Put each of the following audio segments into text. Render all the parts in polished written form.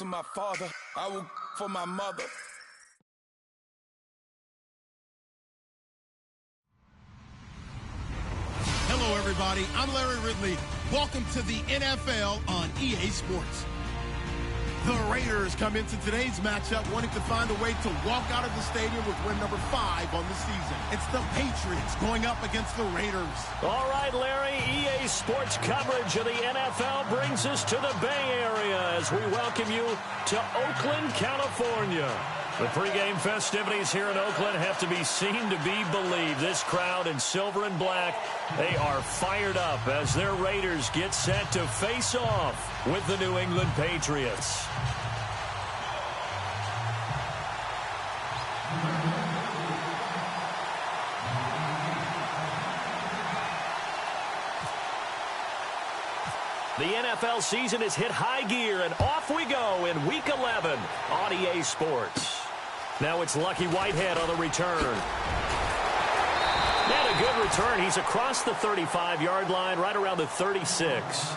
to my father, I will for my mother. Hello, everybody. I'm Larry Ridley. Welcome to the NFL on EA Sports. The Raiders come into today's matchup wanting to find a way to walk out of the stadium with win number 5 on the season. It's the Patriots going up against the Raiders. All right, Larry, EA Sports coverage of the NFL brings us to the Bay Area as we welcome you to Oakland, California. The pregame festivities here in Oakland have to be seen to be believed. This crowd in silver and black, they are fired up as their Raiders get set to face off with the New England Patriots. The NFL season has hit high gear, and off we go in Week 11 on EA Sports. Now it's Lucky Whitehead on the return. And a good return. He's across the 35-yard line, right around the 36.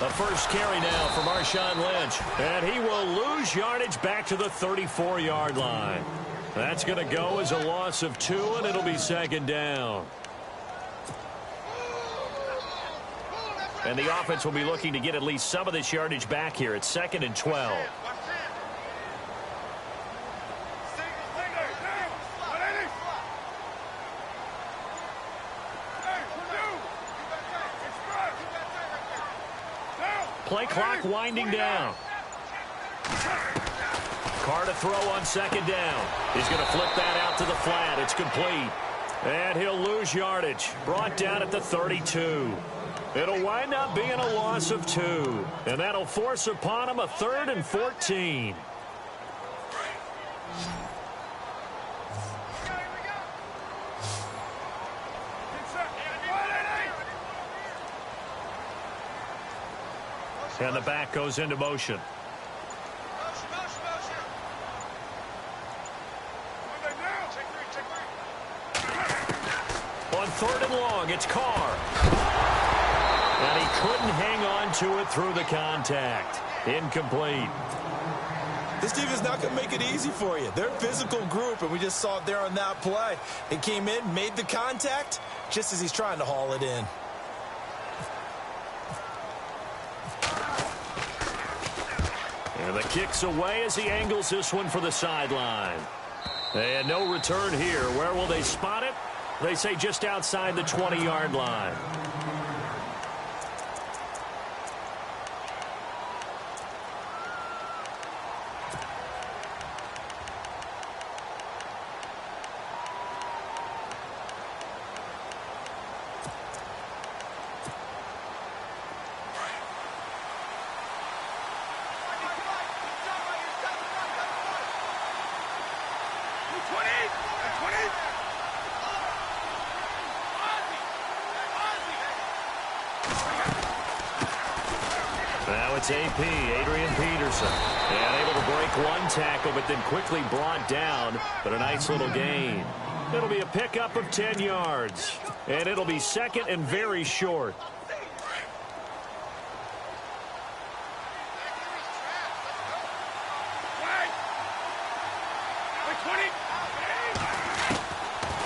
The first carry now for Marshawn Lynch. And he will lose yardage back to the 34-yard line. That's going to go as a loss of 2, and it'll be second down. And the offense will be looking to get at least some of this yardage back here. It's 2nd and 12. Play clock winding down. Carr to throw on second down. He's going to flip that out to the flat. It's complete. And he'll lose yardage. Brought down at the 32. It'll wind up being a loss of 2. And that'll force upon him a 3rd and 14. And the back goes into motion. On 3rd and long, it's Carr. And he couldn't hang on to it through the contact. Incomplete. This team is not going to make it easy for you. They're a physical group, and we just saw it there on that play. They came in, made the contact, just as he's trying to haul it in. And the kick's away as he angles this one for the sideline. And no return here. Where will they spot it? They say just outside the 20-yard line. Now it's AP, Adrian Peterson. And able to break one tackle, but then quickly brought down. But a nice little gain. It'll be a pickup of 10 yards. And it'll be second and very short.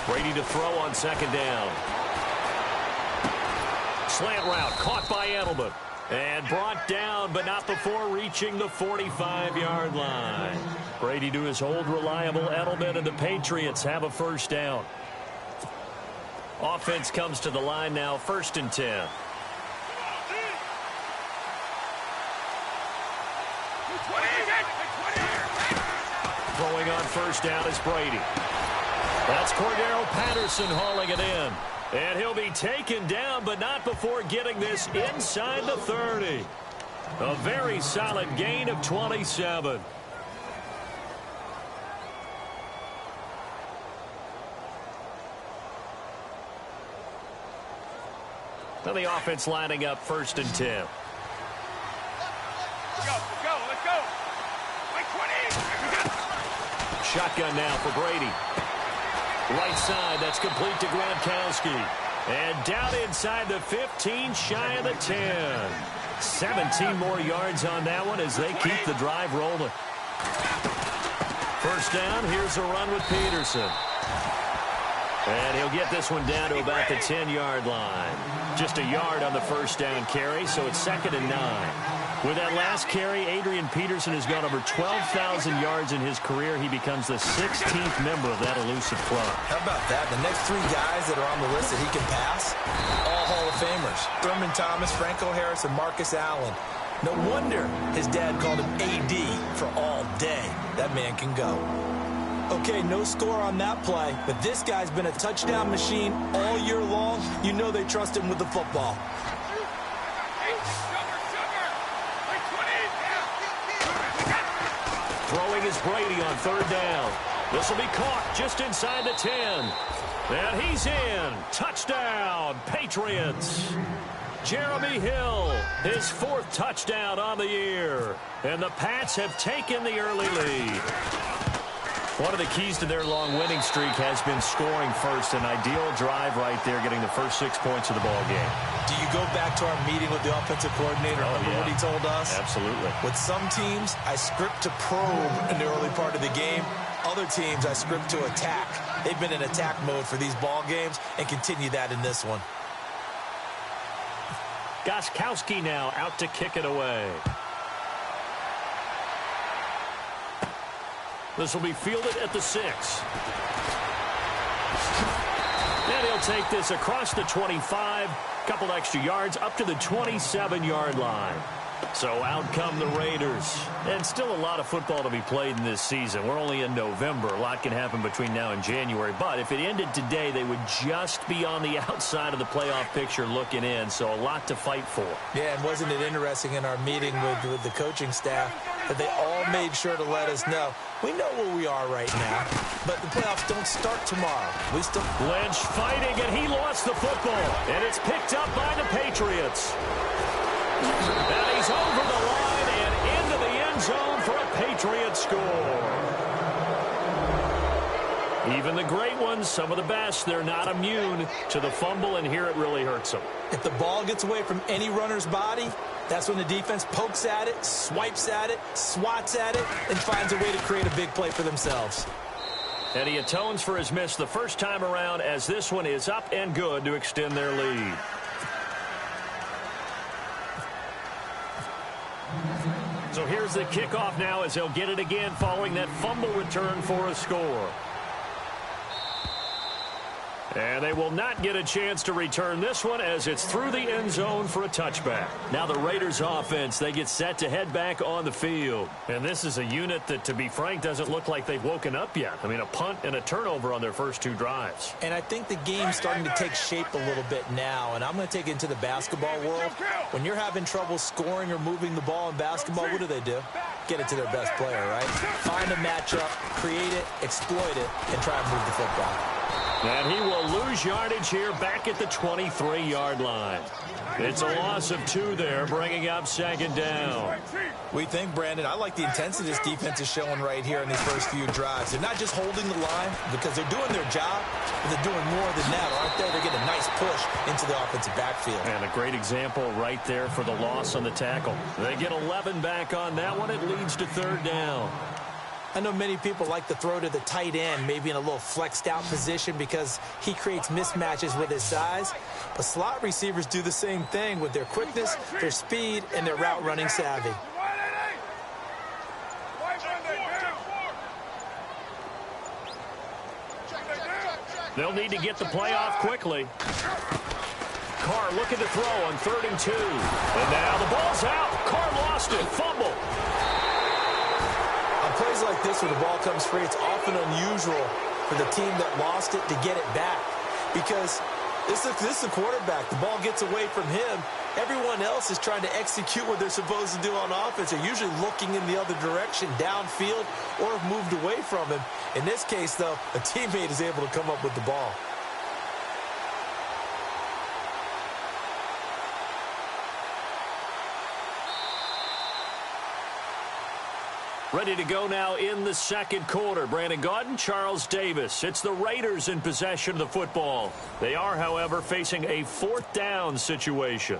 Brady to throw on 2nd down. Slant route caught by Edelman. And brought down, but not before reaching the 45-yard line. Brady to his old reliable Edelman, and the Patriots have a 1st down. Offense comes to the line now, 1st and 10. Throwing on 1st down is Brady. That's Cordero Patterson hauling it in. And he'll be taken down, but not before getting this inside the 30. A very solid gain of 27. Now the offense lining up 1st and 10. Let's go. Like 20. Shotgun now for Brady. Right side, that's complete to Gronkowski. And down inside the 15, shy of the 10. 17 more yards on that one as they keep the drive rolling. 1st down, here's a run with Peterson. And he'll get this one down to about the 10-yard line. Just a yard on the 1st down carry, so it's 2nd and 9. With that last carry, Adrian Peterson has gone over 12,000 yards in his career. He becomes the 16th member of that elusive club. How about that? The next 3 guys that are on the list that he can pass, all Hall of Famers. Thurman Thomas, Franco Harris, and Marcus Allen. No wonder his dad called him AD for all day. That man can go. Okay, no score on that play, but this guy's been a touchdown machine all year long. You know they trust him with the football. Throwing is Brady on 3rd down. This will be caught just inside the 10. And he's in. Touchdown, Patriots. Jeremy Hill, his 4th touchdown on the year. And the Pats have taken the early lead. One of the keys to their long winning streak has been scoring first. An ideal drive right there, getting the first 6 points of the ball game. Do you go back to our meeting with the offensive coordinator? Remember what he told us? Absolutely. With some teams, I script to probe in the early part of the game. Other teams, I script to attack. They've been in attack mode for these ball games and continue that in this one. Gostkowski now out to kick it away. This will be fielded at the 6. And he'll take this across the 25. Couple extra yards up to the 27-yard line. So out come the Raiders. And still a lot of football to be played in this season. We're only in November. A lot can happen between now and January. But if it ended today, they would just be on the outside of the playoff picture looking in. So a lot to fight for. Yeah, and wasn't it interesting in our meeting with the coaching staff that they all made sure to let us know, we know where we are right now, but the playoffs don't start tomorrow. We still... Lynch fighting, and he lost the football. And it's picked up by the Patriots. And he's over the Patriots score. Even the great ones, some of the best, they're not immune to the fumble, and here it really hurts them. If the ball gets away from any runner's body, that's when the defense pokes at it, swipes at it, swats at it, and finds a way to create a big play for themselves. And he atones for his miss the first time around, as this one is up and good to extend their lead. So here's the kickoff now as they'll get it again following that fumble return for a score. And they will not get a chance to return this one as it's through the end zone for a touchback. Now the Raiders offense, they get set to head back on the field. And this is a unit that, to be frank, doesn't look like they've woken up yet. I mean, a punt and a turnover on their first two drives. And I think the game's starting to take shape a little bit now. And I'm going to take it into the basketball world. When you're having trouble scoring or moving the ball in basketball, what do? Get it to their best player, right? Find a matchup, create it, exploit it, and try and move the football. And he will lose yardage here back at the 23-yard line. It's a loss of 2 there, bringing up second down. We think, Brandon, I like the intensity this defense is showing right here in these first few drives. They're not just holding the line because they're doing their job, but they're doing more than that. Right there, they're getting a nice push into the offensive backfield. And a great example right there for the loss on the tackle. They get 11 back on that one. It leads to third down. I know many people like to throw to the tight end, maybe in a little flexed out position because he creates mismatches with his size. But slot receivers do the same thing with their quickness, their speed, and their route running savvy. They'll need to get the play off quickly. Carr looking to throw on 3rd and 2. And now the ball's out. Carr lost it. Fumble. On plays like this where the ball comes free, it's often unusual for the team that lost it to get it back. Because this is a quarterback. The ball gets away from him. Everyone else is trying to execute what they're supposed to do on offense. They're usually looking in the other direction, downfield, or have moved away from him. In this case, though, a teammate is able to come up with the ball. Ready to go now in the second quarter. Brandon Gaudin, Charles Davis. It's the Raiders in possession of the football. They are, however, facing a 4th down situation.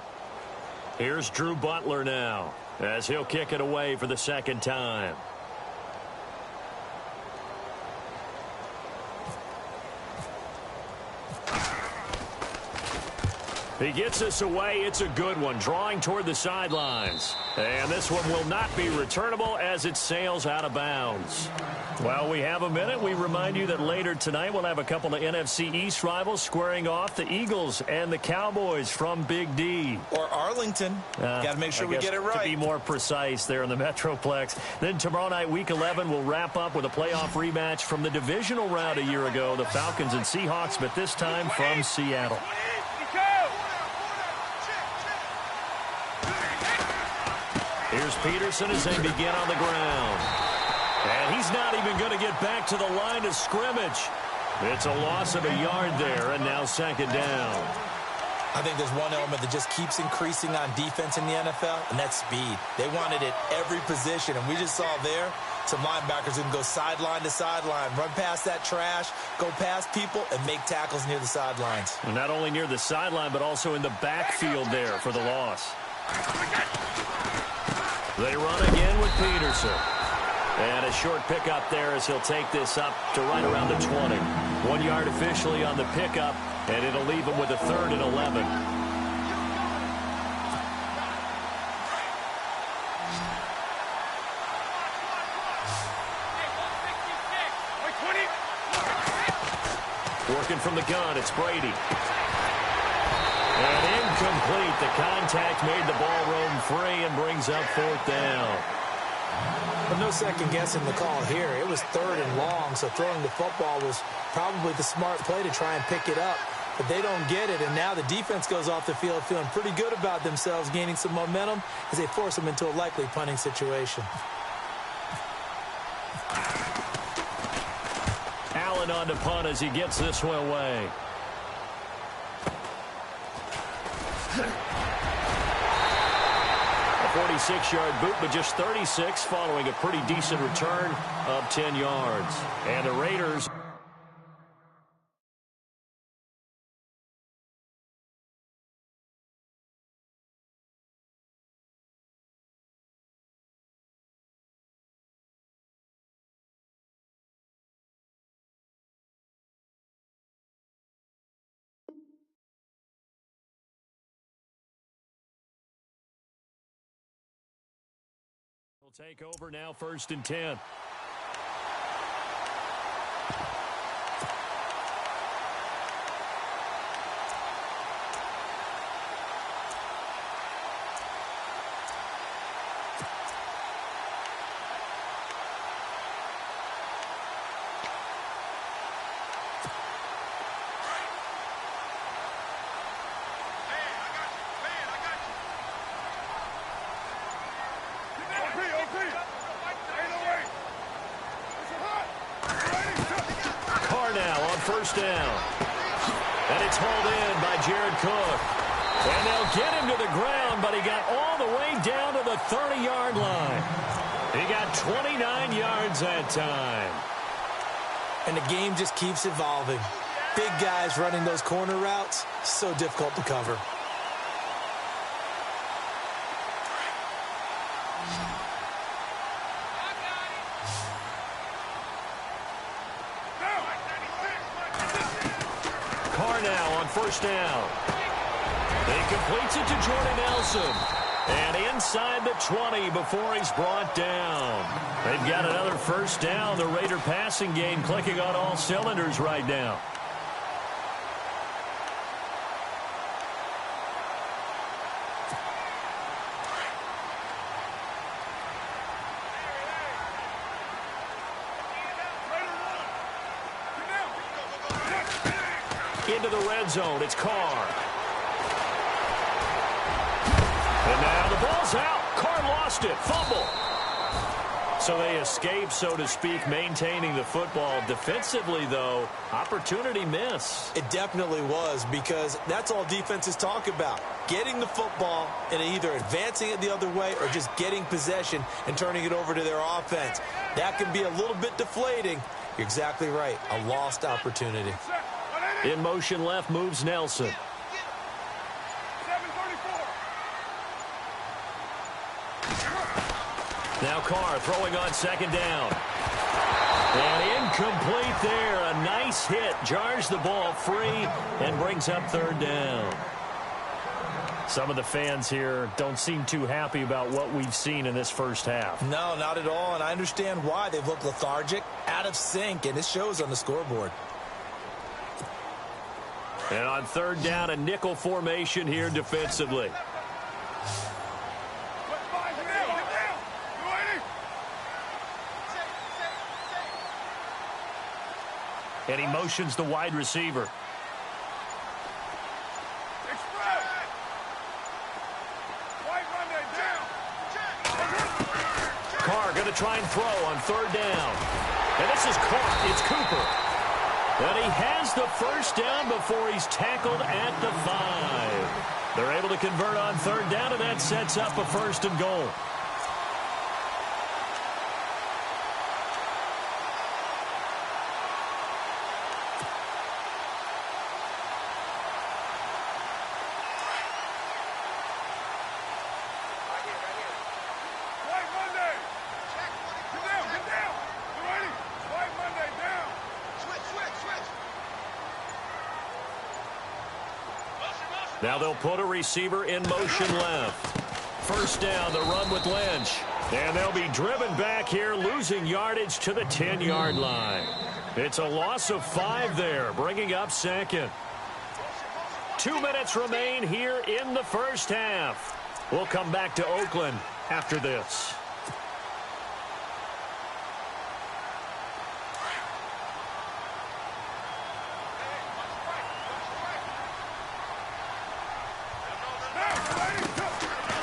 Here's Drew Butler now as he'll kick it away for the second time. He gets this away. It's a good one, drawing toward the sidelines. And this one will not be returnable as it sails out of bounds. Well, we have a minute. We remind you that later tonight we'll have a couple of NFC East rivals squaring off, the Eagles and the Cowboys from Big D. Or Arlington. Got to make sure we get it right. To be more precise there in the Metroplex. Then tomorrow night, Week 11, we'll wrap up with a playoff rematch from the divisional round a year ago, the Falcons and Seahawks, but this time from Seattle. Here's Peterson as they begin on the ground. And he's not even going to get back to the line of scrimmage. It's a loss of a yard there, and now second down. I think there's one element that just keeps increasing on defense in the NFL, and that's speed. They want it at every position, and we just saw there some linebackers who can go sideline to sideline, run past that trash, go past people, and make tackles near the sidelines. And not only near the sideline, but also in the backfield there for the loss. They run again with Peterson. And a short pickup there as he'll take this up to right around the 20. 1 yard officially on the pickup, and it'll leave him with a 3rd and 11. Working from the gun, it's Brady. And incomplete. The contact made the ball roam free and brings up 4th down. But no second guessing the call here. It was 3rd and long, so throwing the football was probably the smart play to try and pick it up. But they don't get it, and now the defense goes off the field feeling pretty good about themselves, gaining some momentum as they force them into a likely punting situation. Allen on to punt as he gets this one away. A 46-yard boot, but just 36 following a pretty decent return of 10 yards. And the Raiders... will take over now, 1st and 10. First down. And it's hauled in by Jared Cook. And they'll get him to the ground, but he got all the way down to the 30-yard line. He got 29 yards that time. And the game just keeps evolving. Big guys running those corner routes, so difficult to cover. Now on first down. He completes it to Jordan Nelson. And inside the 20 before he's brought down. They've got another first down. The Raider passing game clicking on all cylinders right now. Into the red zone, it's Carr. And now the ball's out. Carr lost it. Fumble. So they escape, so to speak, maintaining the football. Defensively, though, opportunity miss. It definitely was, because that's all defenses talk about. Getting the football and either advancing it the other way or just getting possession and turning it over to their offense. That can be a little bit deflating. You're exactly right. A lost opportunity. In motion left moves Nelson. Now Carr throwing on second down. And incomplete there. A nice hit. Jars the ball free and brings up third down. Some of the fans here don't seem too happy about what we've seen in this first half. No, not at all. And I understand why. They've looked lethargic, out of sync, and it shows on the scoreboard. And on third down, a nickel formation here defensively. And he motions the wide receiver. Carr going to try and throw on third down. And this is caught. It's Cooper. And he has the first down before he's tackled at the 5. They're able to convert on third down, and that sets up a 1st and goal. Now they'll put a receiver in motion left. First down, the run with Lynch. And they'll be driven back here, losing yardage to the 10-yard line. It's a loss of 5 there, bringing up second. 2 minutes remain here in the first half. We'll come back to Oakland after this.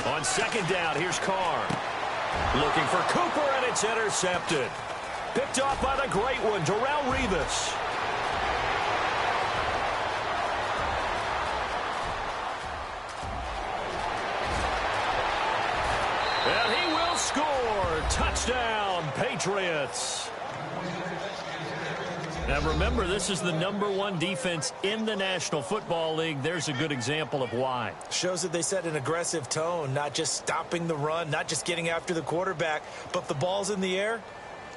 On second down, here's Carr. Looking for Cooper, and it's intercepted. Picked off by the great one, Darrelle Revis. score. Touchdown, Patriots. Now remember, this is the #1 defense in the National Football League. There's a good example of why. Shows that they set an aggressive tone, not just stopping the run, not just getting after the quarterback, but if the ball's in the air,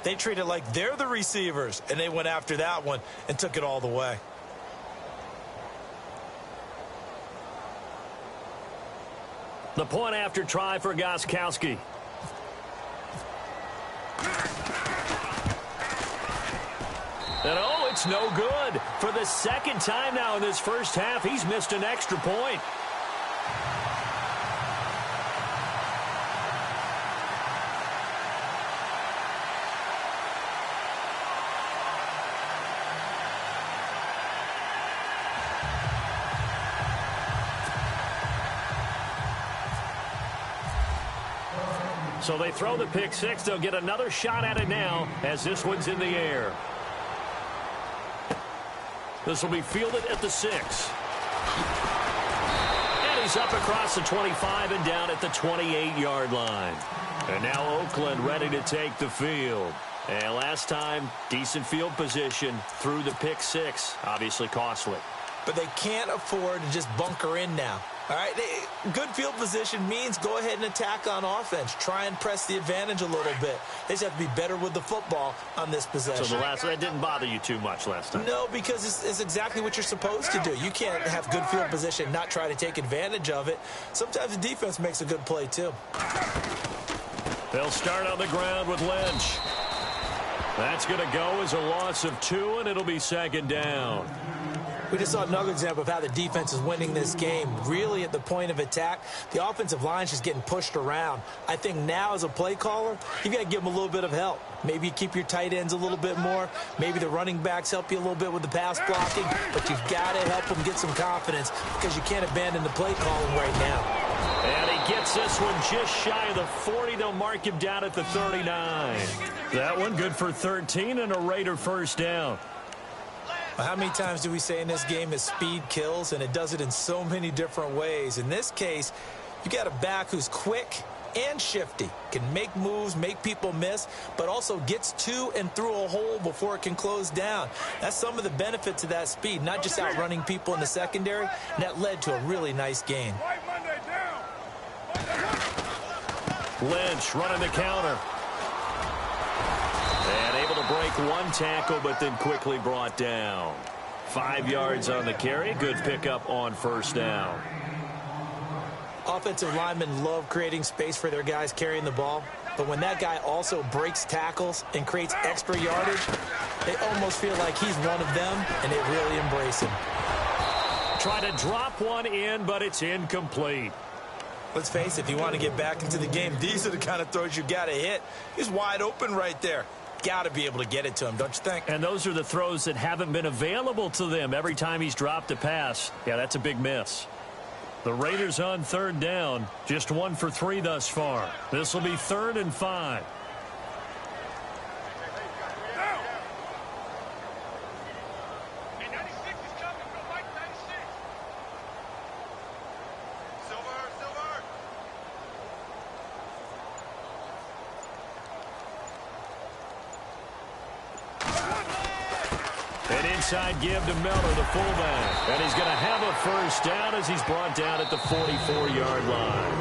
they treat it like they're the receivers, and they went after that one and took it all the way. The point after try for Gostkowski. And oh, it's no good. For the second time now in this first half, he's missed an extra point. So they throw the pick six. They'll get another shot at it now as this one's in the air. This will be fielded at the 6. And he's up across the 25 and down at the 28-yard line. And now Oakland ready to take the field. And last time, decent field position through the pick six. Obviously costly. But they can't afford to just bunker in now. All right, good field position means go ahead and attack on offense. Try and press the advantage a little bit. They just have to be better with the football on this possession. So that didn't bother you too much last time? No, because it's exactly what you're supposed to do. You can't have good field position, not try to take advantage of it. Sometimes the defense makes a good play, too. They'll start on the ground with Lynch. That's going to go as a loss of 2, and it'll be second down. We just saw another example of how the defense is winning this game. Really at the point of attack, the offensive line's just getting pushed around. I think now as a play caller, you've got to give them a little bit of help. Maybe you keep your tight ends a little bit more. Maybe the running backs help you a little bit with the pass blocking. But you've got to help them get some confidence because you can't abandon the play calling right now. And he gets this one just shy of the 40. They'll mark him down at the 39. That one good for 13 and a Raider first down. How many times do we say in this game that speed kills, and it does it in so many different ways? In this case, you got a back who's quick and shifty, can make moves, make people miss, but also gets to and through a hole before it can close down. That's some of the benefits of that speed, not just outrunning people in the secondary, and that led to a really nice gain. Lynch running the counter. And able to break one tackle, but then quickly brought down. 5 yards on the carry. Good pickup on first down. Offensive linemen love creating space for their guys carrying the ball. But when that guy also breaks tackles and creates extra yardage, they almost feel like he's one of them, and they really embrace him. Try to drop one in, but it's incomplete. Let's face it, if you want to get back into the game, these are the kind of throws you got to hit. He's wide open right there. Got to be able to get it to him, don't you think? And those are the throws that haven't been available to them every time he's dropped a pass. Yeah, that's a big miss. The Raiders on third down, just 1 for 3 thus far. This will be 3rd and 5. Inside give to Miller, the fullback. And he's going to have a first down as he's brought down at the 44-yard line.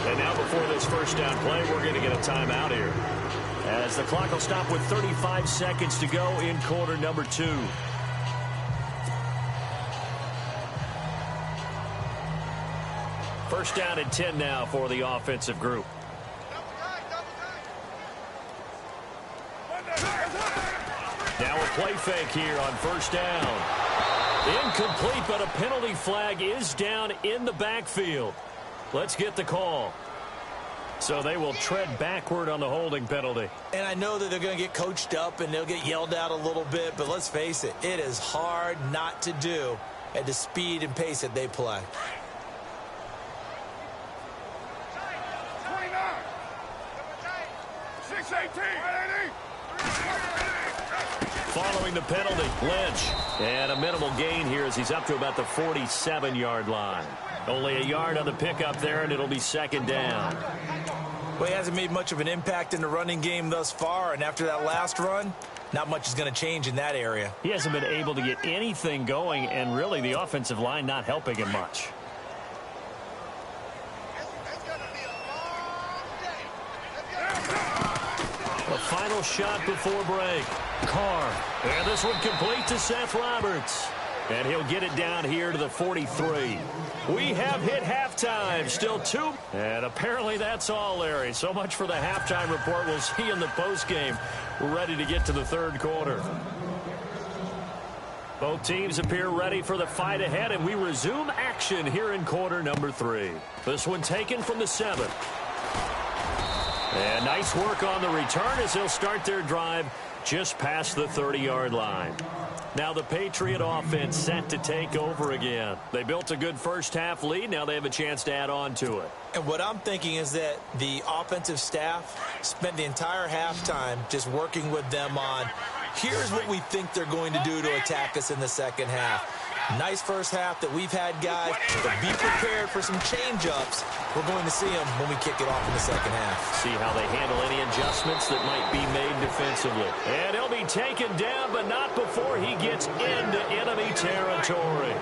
And now before this first down play, we're going to get a timeout here, as the clock will stop with 35 seconds to go in quarter number 2. First down and 10 now for the offensive group. Now a play fake here on first down. Incomplete, but a penalty flag is down in the backfield. Let's get the call. So they will tread backward on the holding penalty. And I know that they're going to get coached up and they'll get yelled at a little bit, but let's face it, it is hard not to do at the speed and pace that they play. 6-18. Following the penalty, Lynch. And a minimal gain here as he's up to about the 47-yard line. Only a yard on the pickup there, and it'll be second down. Well, he hasn't made much of an impact in the running game thus far, and after that last run, not much is going to change in that area. He hasn't been able to get anything going, and really the offensive line not helping him much. The final shot before break. Carr. And this one complete to Seth Roberts. And he'll get it down here to the 43. We have hit halftime. Still 2. And apparently that's all, Larry. So much for the halftime report. We'll see you in the postgame. We're ready to get to the third quarter. Both teams appear ready for the fight ahead, and we resume action here in quarter number 3. This one taken from the 7. And nice work on the return as they'll start their drive just past the 30-yard line. Now the Patriot offense set to take over again. They built a good first-half lead. Now they have a chance to add on to it. And what I'm thinking is that the offensive staff spent the entire halftime just working with them on, here's what we think they're going to do to attack us in the second half. Nice first half that we've had, guys, but be prepared for some change-ups. We're going to see them when we kick it off in the second half. See how they handle any adjustments that might be made defensively. And he'll be taken down, but not before he gets into enemy territory.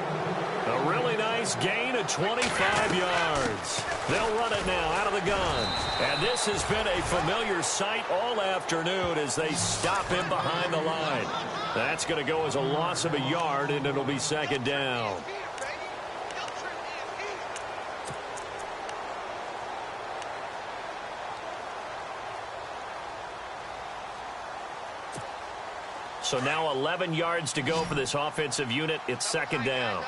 A really nice gain of 25 yards. They'll run it now out of the gun. And this has been a familiar sight all afternoon as they stop him behind the line. That's going to go as a loss of a yard, and it'll be second down. So now 11 yards to go for this offensive unit. It's second down.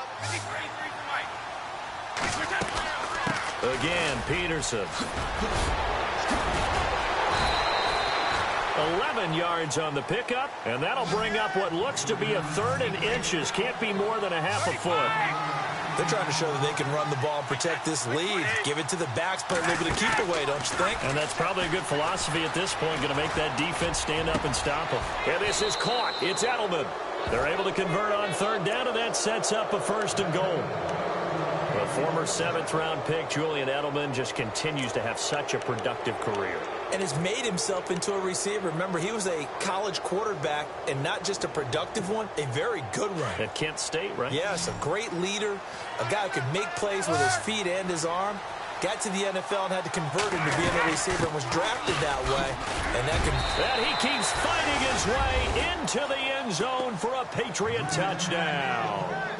Again, Peterson. 11 yards on the pickup, and that'll bring up what looks to be a 3rd and inches. Can't be more than a half a foot. They're trying to show that they can run the ball and protect this lead. Give it to the backs, play a little bit of keep away, don't you think? And that's probably a good philosophy at this point, going to make that defense stand up and stop them. And this is caught. It's Edelman. They're able to convert on 3rd down, and that sets up a 1st and goal. The former 7th-round pick, Julian Edelman, just continues to have such a productive career. And has made himself into a receiver. Remember, he was a college quarterback, and not just a productive one, a very good one. At Kent State, right? Yes, a great leader, a guy who could make plays with his feet and his arm. Got to the NFL and had to convert him to being a receiver and was drafted that way. And he keeps fighting his way into the end zone for a Patriot touchdown.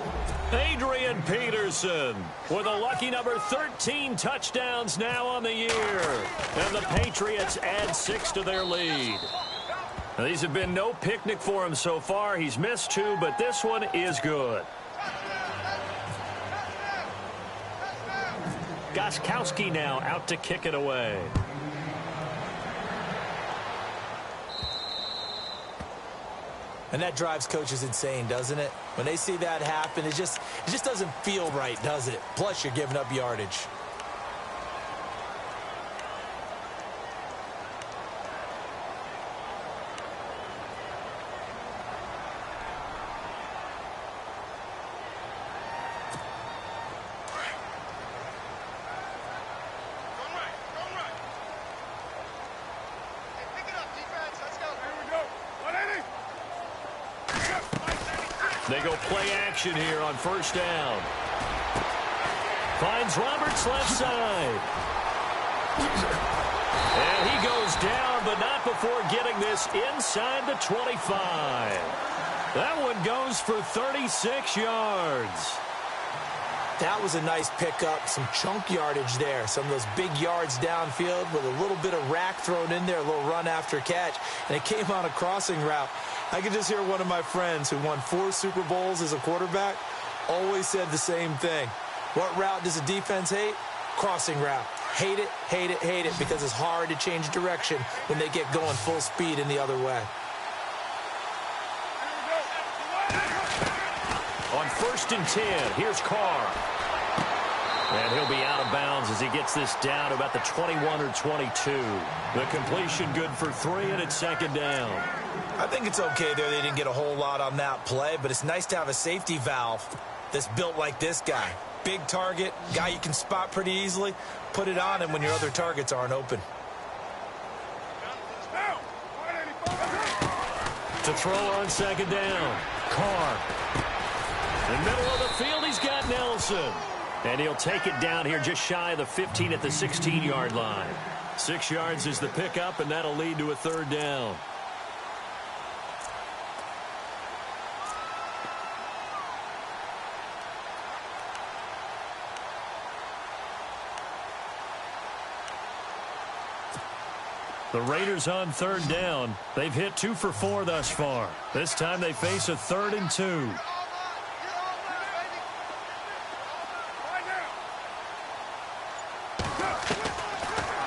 Adrian Peterson with a lucky number 13 touchdowns now on the year. And the Patriots add 6 to their lead. Now, these have been no picnic for him so far. He's missed 2, but this one is good. Gostkowski now out to kick it away. And that drives coaches insane, doesn't it? When they see that happen, it just doesn't feel right, does it? Plus, you're giving up yardage. They go play action here on 1st down. Finds Roberts left side. And he goes down, but not before getting this inside the 25. That one goes for 36 yards. That was a nice pickup, some chunk yardage there. Some of those big yards downfield with a little bit of rack thrown in there, a little run after catch. And it came on a crossing route. I could just hear one of my friends who won 4 Super Bowls as a quarterback always said the same thing. What route does a defense hate? Crossing route. Hate it, hate it, hate it, because it's hard to change direction when they get going full speed in the other way. On 1st and 10, here's Carr. And he'll be out of bounds as he gets this down to about the 21 or 22. The completion good for 3, and it's second down. I think it's okay there. They didn't get a whole lot on that play, but it's nice to have a safety valve that's built like this guy. Big target, guy you can spot pretty easily. Put it on him when your other targets aren't open. To throw on second down. Carr. In the middle of the field, he's got Nelson. And he'll take it down here just shy of the 15 at the 16-yard line. 6 yards is the pickup, and that'll lead to a third down. The Raiders on third down. They've hit 2 for 4 thus far. This time they face a 3rd and 2.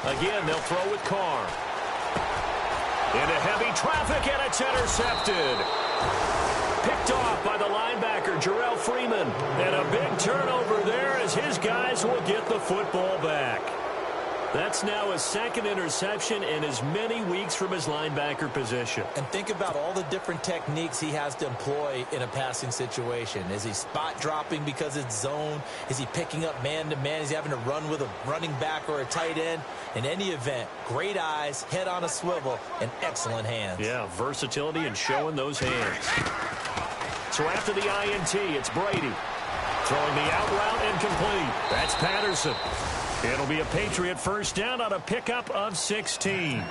Again, they'll throw with Carr. Into heavy traffic, and it's intercepted. Picked off by the linebacker, Jarrell Freeman. And a big turnover there as his guys will get the football back. That's now his 2nd interception in as many weeks from his linebacker position. And think about all the different techniques he has to employ in a passing situation. Is he spot dropping because it's zone? Is he picking up man-to-man? Is he having to run with a running back or a tight end? In any event, great eyes, head on a swivel, and excellent hands. Yeah, versatility and showing those hands. So after the INT, it's Brady. Throwing the out route incomplete. That's Patterson. It'll be a Patriot first down on a pickup of 16.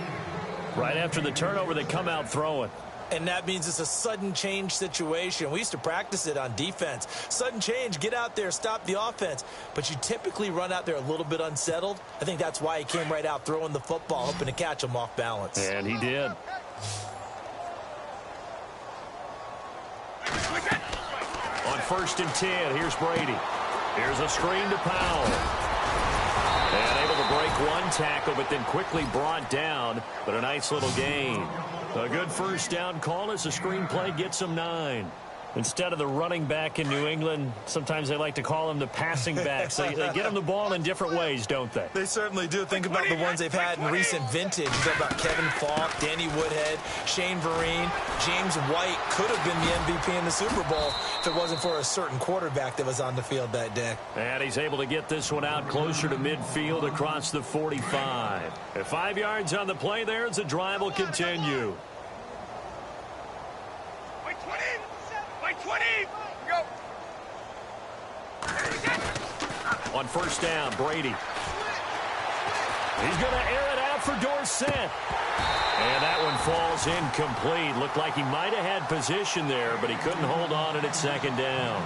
Right after the turnover, they come out throwing. And that means it's a sudden change situation. We used to practice it on defense. Sudden change, get out there, stop the offense. But you typically run out there a little bit unsettled. I think that's why he came right out throwing the football, hoping to catch him off balance. And he did. On 1st and 10, here's Brady. Here's a screen to Powell. And able to break one tackle, but then quickly brought down. But a nice little gain. A good first down call as the screenplay gets him 9. Instead of the running back in New England, sometimes they like to call them the passing backs. They get them the ball in different ways, don't they? They certainly do. Think about the ones they've had in recent vintage. Think about Kevin Falk, Danny Woodhead, Shane Vereen, James White could have been the MVP in the Super Bowl if it wasn't for a certain quarterback that was on the field that day. And he's able to get this one out closer to midfield across the 45. At 5 yards on the play there as the drive will continue. On first down, Brady. He's going to air it out for Dorsett. And that one falls incomplete. Looked like he might have had position there, but he couldn't hold on at 2nd down.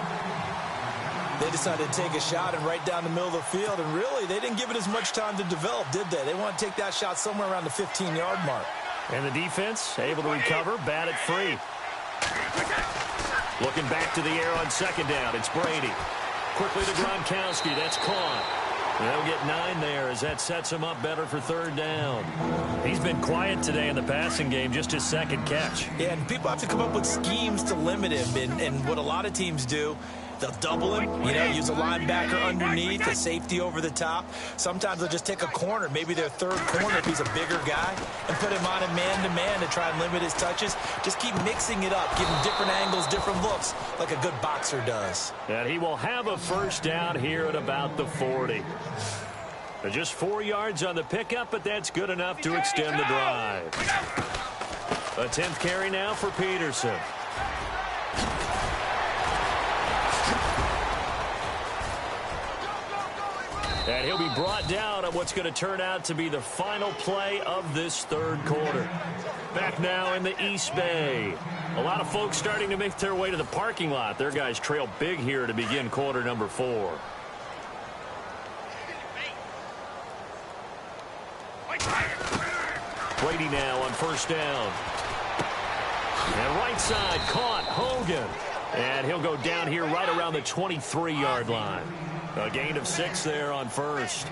They decided to take a shot and right down the middle of the field, and really, they didn't give it as much time to develop, did they? They want to take that shot somewhere around the 15-yard mark. And the defense able to recover, bat it free. Looking back to the air on 2nd down, it's Brady. Quickly to Gronkowski, that's caught. They'll get 9 there as that sets him up better for 3rd down. He's been quiet today in the passing game, just his 2nd catch. Yeah, and people have to come up with schemes to limit him, and what a lot of teams do, they'll double him, use a linebacker underneath, a safety over the top. Sometimes they'll just take a corner, maybe their 3rd corner if he's a bigger guy, and put him on a man-to-man to try and limit his touches. Just keep mixing it up, give him different angles, different looks, like a good boxer does. And he will have a first down here at about the 40. Just 4 yards on the pickup, but that's good enough to extend the drive. A 10th carry now for Peterson. And he'll be brought down on what's going to turn out to be the final play of this 3rd quarter. Back now in the East Bay. A lot of folks starting to make their way to the parking lot. Their guys trail big here to begin quarter number 4. Brady now on first down. And right side caught Hogan. And he'll go down here right around the 23-yard line. A gain of 6 there on first.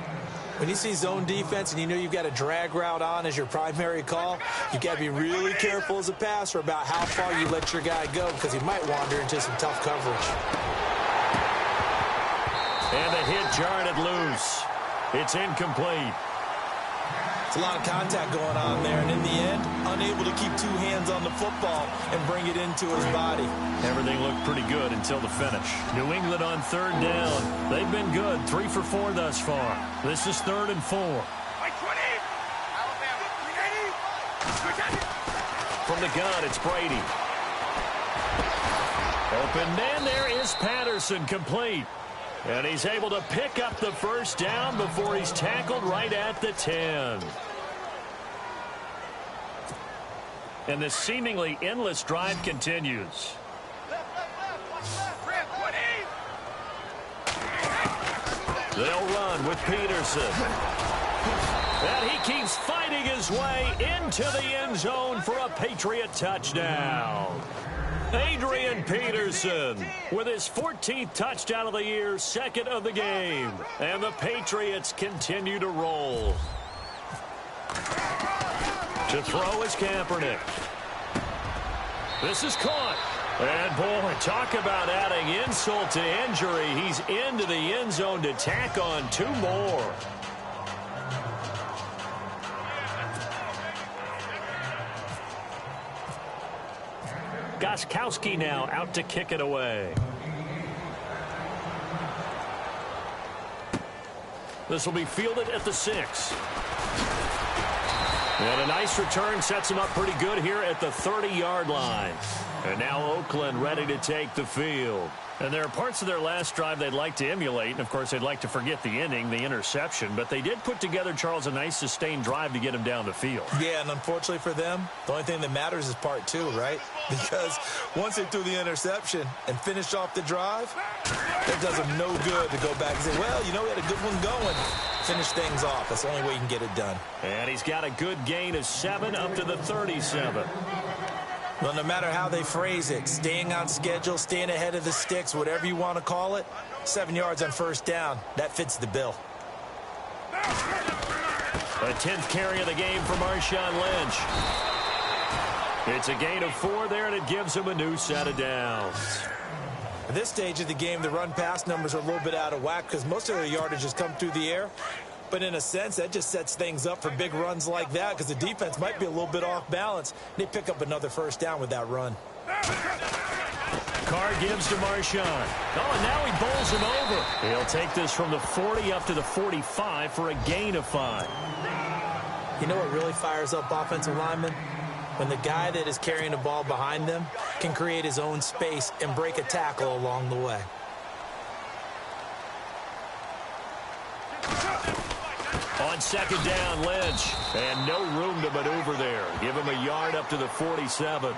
When you see zone defense and you know you've got a drag route on as your primary call, you've got to be really careful as a passer about how far you let your guy go because he might wander into some tough coverage. And the hit jarred it loose. It's incomplete. It's a lot of contact going on there, and in the end, unable to keep 2 hands on the football and bring it into his body. Everything looked pretty good until the finish. New England on 3rd down. They've been good, 3 for 4 thus far. This is 3rd and 4. from the gun. It's Brady. Open man there is Patterson, complete. And he's able to pick up the first down before he's tackled right at the 10. And this seemingly endless drive continues. They'll run with Peterson. And he keeps fighting his way into the end zone for a Patriot touchdown. Adrian Peterson with his 14th touchdown of the year, second of the game. And the Patriots continue to roll. To throw is Kaepernick. This is caught. And, boy, talk about adding insult to injury. He's into the end zone to tack on 2 more. Gostkowski now out to kick it away. This will be fielded at the 6. And a nice return sets him up pretty good here at the 30-yard line. And now Oakland ready to take the field. And there are parts of their last drive they'd like to emulate. And, of course, they'd like to forget the inning, the interception. But they did put together, Charles, a nice sustained drive to get him down the field. Yeah, and unfortunately for them, the only thing that matters is part 2, right? Because once they threw the interception and finished off the drive, it does them no good to go back and say, well, you know, we had a good one going. Finish things off. That's the only way you can get it done. And he's got a good gain of 7 up to the 37. Well, no matter how they phrase it, staying on schedule, staying ahead of the sticks, whatever you want to call it, 7 yards on first down, that fits the bill. A 10th carry of the game for Marshawn Lynch. It's a gain of 4 there, and it gives him a new set of downs. At this stage of the game, the run-pass numbers are a little bit out of whack because most of their yardage has come through the air. But in a sense, that just sets things up for big runs like that because the defense might be a little bit off balance. They pick up another first down with that run. Carr gives to Marshawn. Oh, and now he bowls him over. He'll take this from the 40 up to the 45 for a gain of 5. You know what really fires up offensive linemen? When the guy that is carrying the ball behind them can create his own space and break a tackle along the way. On second down, Lynch. And no room to maneuver there. Give him a yard up to the 47.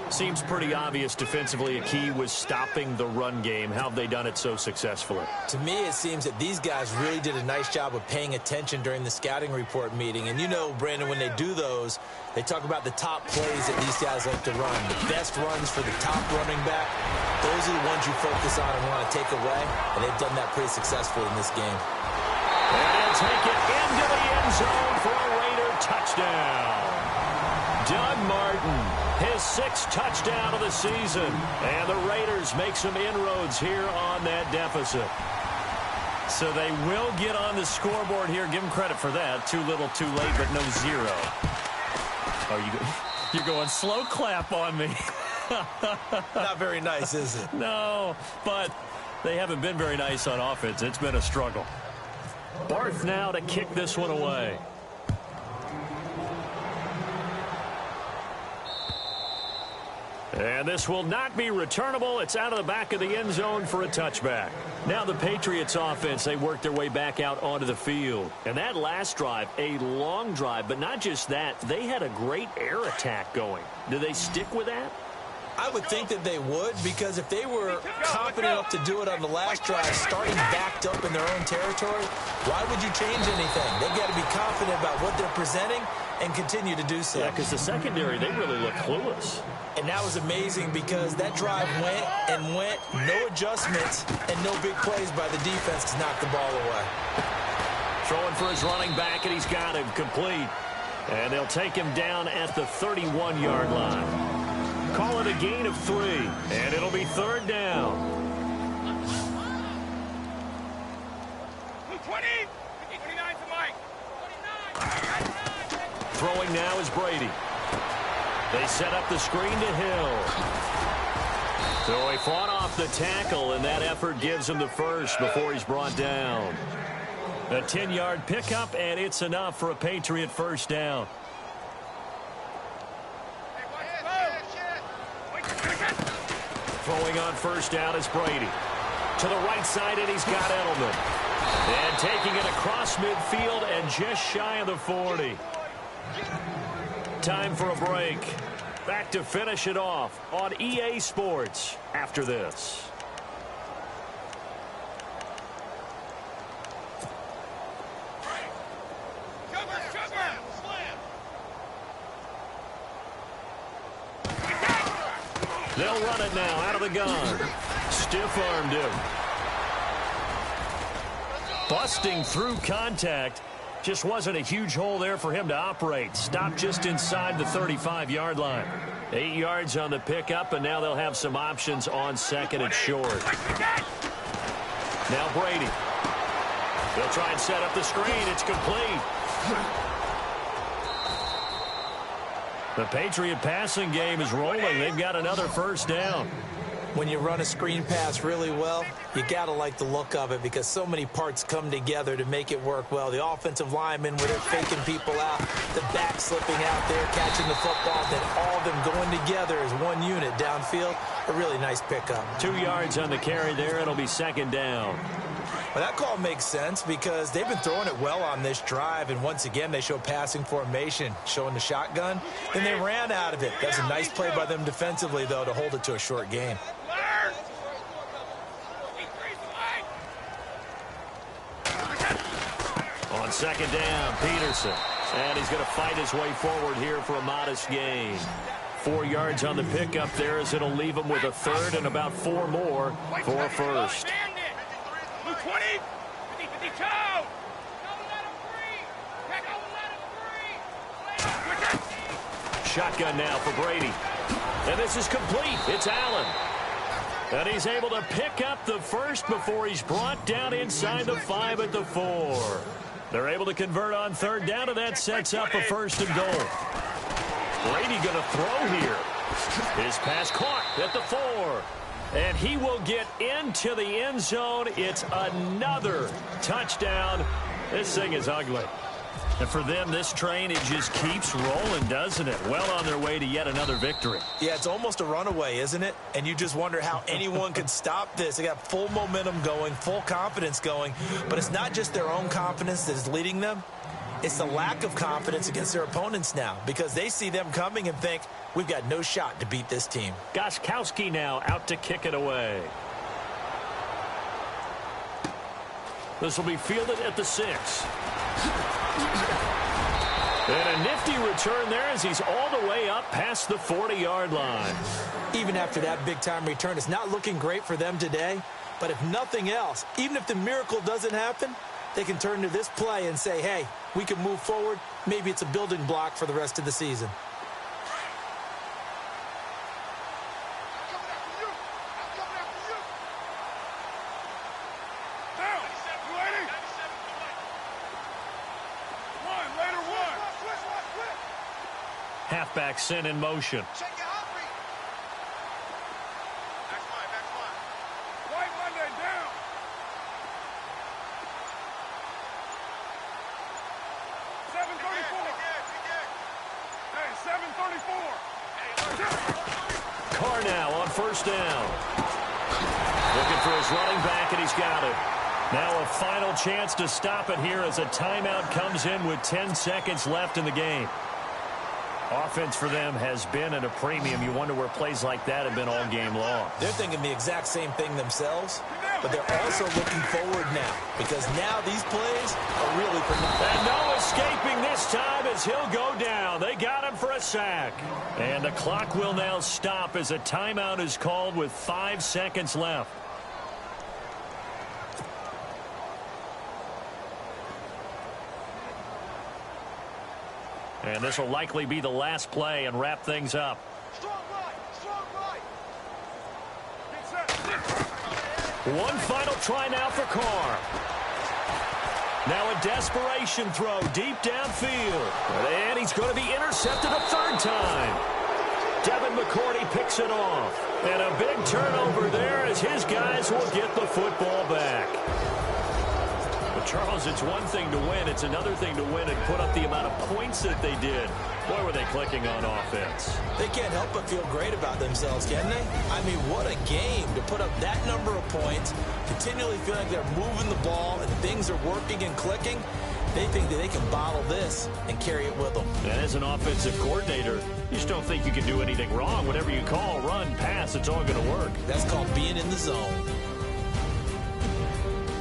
Seems pretty obvious defensively a key was stopping the run game. How have they done it so successfully? To me, it seems that these guys really did a nice job of paying attention during the scouting report meeting. And you know, Brandon, when they do those, they talk about the top plays that these guys like to run. The best runs for the top running back. Those are the ones you focus on and want to take away. And they've done that pretty successfully in this game. And he'll take it into the end zone for a Raider touchdown. Doug Martin, his 6th touchdown of the season. And the Raiders make some inroads here on that deficit. So they will get on the scoreboard here. Give them credit for that. Too little, too late, but no 0. Oh, you're going slow clap on me. Not very nice, is it? No, but they haven't been very nice on offense. It's been a struggle. Barth now to kick this one away. And this will not be returnable. It's out of the back of the end zone for a touchback. Now the Patriots offense, they work their way back out onto the field. And that last drive, a long drive, but not just that, they had a great air attack going. Do they stick with that? I would think that they would, because if they were confident enough to do it on the last drive, starting backed up in their own territory, why would you change anything? They've got to be confident about what they're presenting and continue to do so. Yeah, because the secondary, they really look clueless. And that was amazing because that drive went and went, no adjustments, and no big plays by the defense to knock the ball away. Throwing for his running back, and he's got him complete. And they'll take him down at the 31-yard line. Call it a gain of 3, and it'll be 3rd down. 20, 29 to Mike. 29. Throwing now is Brady. They set up the screen to Hill. So he fought off the tackle, and that effort gives him the first before he's brought down. A 10-yard pickup, and it's enough for a Patriot first down. Throwing on first down is Brady. To the right side, and he's got Edelman. And taking it across midfield and just shy of the 40. Time for a break. Back to finish it off on EA Sports after this. They'll run it now out of the gun. Stiff-armed him. Busting through contact. Just wasn't a huge hole there for him to operate. Stopped just inside the 35-yard line. 8 yards on the pickup, and now they'll have some options on second and short. Now Brady. They'll try and set up the screen. It's complete. The Patriot passing game is rolling. They've got another first down. When you run a screen pass really well, you got to like the look of it because so many parts come together to make it work well. The offensive linemen, where they're faking people out, the back slipping out there, catching the football, then all of them going together as one unit downfield. A really nice pickup. 2 yards on the carry there. It'll be second down. Well, that call makes sense because they've been throwing it well on this drive, and once again they show passing formation, showing the shotgun. Then they ran out of it. That's a nice play by them defensively, though, to hold it to a short game. On second down, Peterson. And he's going to fight his way forward here for a modest gain. 4 yards on the pickup there as it'll leave him with a third and about 4 more for a first. 20, 52. Shotgun now for Brady. And this is complete. It's Allen. And he's able to pick up the first before he's brought down inside the 5 at the 4. They're able to convert on third down, and that sets up a first and goal. Brady going to throw here. His pass caught at the 4. And he will get into the end zone. It's another touchdown. This thing is ugly. And for them, this train, it just keeps rolling, doesn't it? Well on their way to yet another victory. Yeah, it's almost a runaway, isn't it? And you just wonder how anyone could stop this. They got full momentum going, full confidence going. But it's not just their own confidence that is leading them. It's the lack of confidence against their opponents now because they see them coming and think, we've got no shot to beat this team. Gostkowski now out to kick it away. This will be fielded at the 6. And a nifty return there as he's all the way up past the 40-yard line. Even after that big-time return, it's not looking great for them today. But if nothing else, even if the miracle doesn't happen, they can turn to this play and say, hey, we can move forward. Maybe it's a building block for the rest of the season. Halfback sent in motion. White Monday down. Hey, 7:34. Carr now on first down. Looking for his running back, and he's got it. Now a final chance to stop it here as a timeout comes in with 10 seconds left in the game. Offense for them has been at a premium. You wonder where plays like that have been all game long. They're thinking the exact same thing themselves, but they're also looking forward now because now these plays are really productive. And no escaping this time as he'll go down. They got him for a sack. And the clock will now stop as a timeout is called with 5 seconds left. And this will likely be the last play and wrap things up. Strong right. One final try now for Carr. Now a desperation throw deep downfield. And he's going to be intercepted a third time. Devin McCourty picks it off. And a big turnover there as his guys will get the football back. The Charles, it's one thing to win. It's another thing to win and put up the amount of points that they did. Boy, were they clicking on offense. They can't help but feel great about themselves, can they? I mean, what a game to put up that number of points, continually feeling like they're moving the ball and things are working and clicking. They think that they can bottle this and carry it with them. And as an offensive coordinator, you just don't think you can do anything wrong. Whatever you call, run, pass, it's all going to work. That's called being in the zone.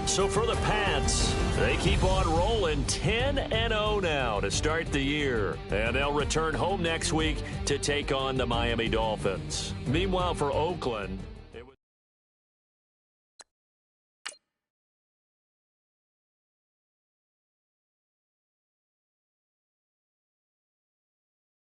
So for the Pats, they keep on rolling 10-0 now to start the year. And they'll return home next week to take on the Miami Dolphins. Meanwhile, for Oakland,